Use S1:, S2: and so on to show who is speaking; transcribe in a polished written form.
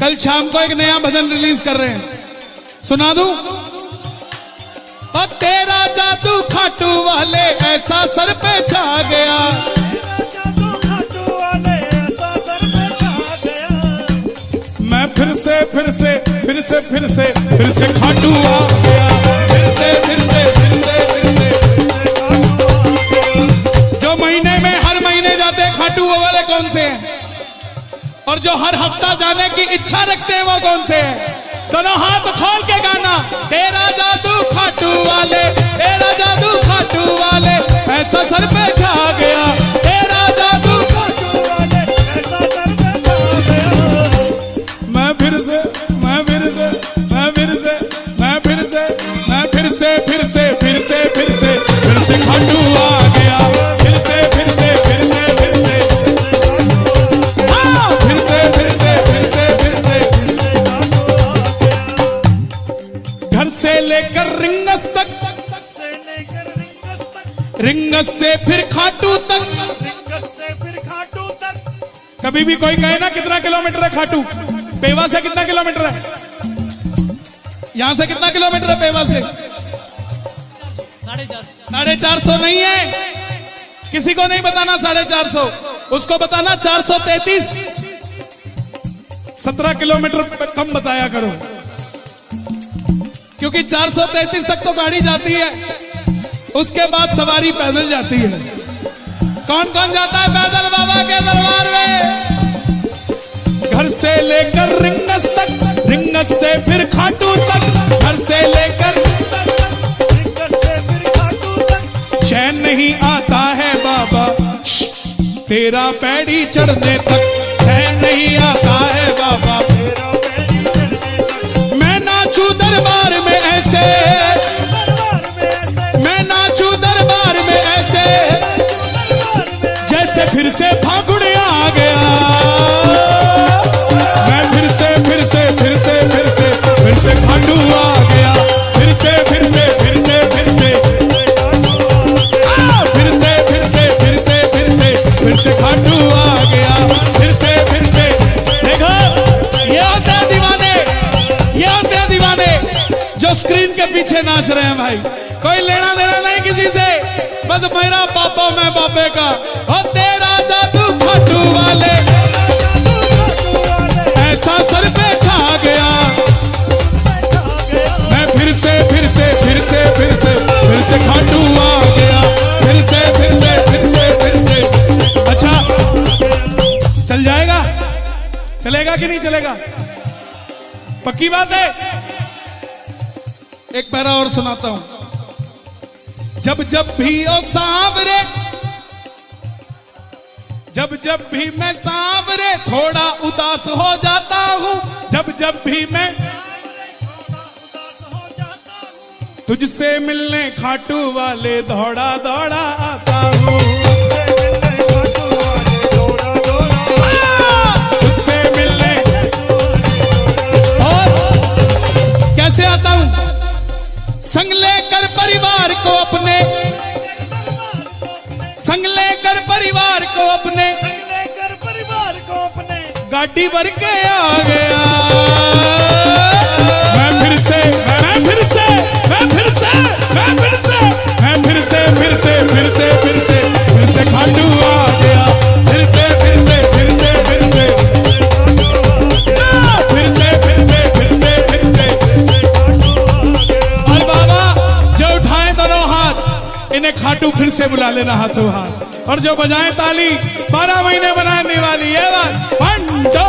S1: कल शाम को एक नया भजन रिलीज कर रहे हैं, सुना दूं? और तेरा जादू खाटू वाले ऐसा सर पे छा गया, मैं फिर से खाटू आ गया, फिर से जो महीने में हर महीने जाते खाटू वो वाले कौन से हैं, और जो हर हफ्ता जाने की इच्छा रखते हैं वो कौन से हैं? दोनों हाथ खोल के गाना, तेरा जादू खाटू वाले, तेरा जादू खाटू वाले ऐसा सर पे छा गया, तेरा जादू खाटू वाले ऐसा सर पे छा गया, मैं फिर से खाटू आ गया, फिर से घर से लेकर रिंगस तक, रिंगस से फिर खाटू तक, कभी भी कोई कहे ना कितना किलोमीटर है खाटू, पेवा से कितना किलोमीटर है, यहां से कितना किलोमीटर है पेवा से? 450 नहीं है, किसी को नहीं बताना 450, उसको बताना 433, 17 किलोमीटर कम बताया करो, क्योंकि 433 तक तो गाड़ी जाती है, उसके बाद सवारी पैदल जाती है। कौन कौन जाता है पैदल बाबा के दरबार में? घर से लेकर रिंगस तक, रिंगस से फिर खाटू तक, घर से लेकर चैन नहीं आता है बाबा तेरा पैड़ी चढ़ने तक, चैन नहीं आता है बाबा तेरा पैड़ी चढ़ने तक, मैं नाचू दरबार में ऐसे, मैं नाचू दरबार में ऐसे जैसे फिर से फागुन आ गया, मैं फिर से खाटू आ गया, फिर से खाटू आ गया, फिर से देखो, ये होते हैं दीवाने, ये होते हैं दीवाने जो स्क्रीन के पीछे नाच रहे हैं भाई, कोई लेना देना नहीं किसी से, बस मेरा पापा मैं बापे का, और तेरा जादू खाटू वाले ऐसा सर पे छा गया, मैं फिर से खाटू आ गया, फिर से अच्छा चल जाएगा, चलेगा कि नहीं चलेगा? पक्की बात है। एक पैरा और सुनाता हूं। जब भी ओ सांवरे, जब भी मैं सांवरे थोड़ा उदास हो जाता हूं, जब भी मैं तुझसे मिलने खाटू वाले दौड़ा दौड़ा आता हूं, तुझसे मिलने, और कैसे आता हूं? संग लेकर परिवार को अपने, संग लेकर परिवार को अपने, गाड़ी भर के आ गया, मैं फिर से खाटू आ गया, फिर से और बाबा जो उठाए दोनों हाथ, इन्हें खाटू फिर से बुला लेना हाथों हाथ, और जो बजाए ताली 12 महीने बनाने वाली है बात, 1 2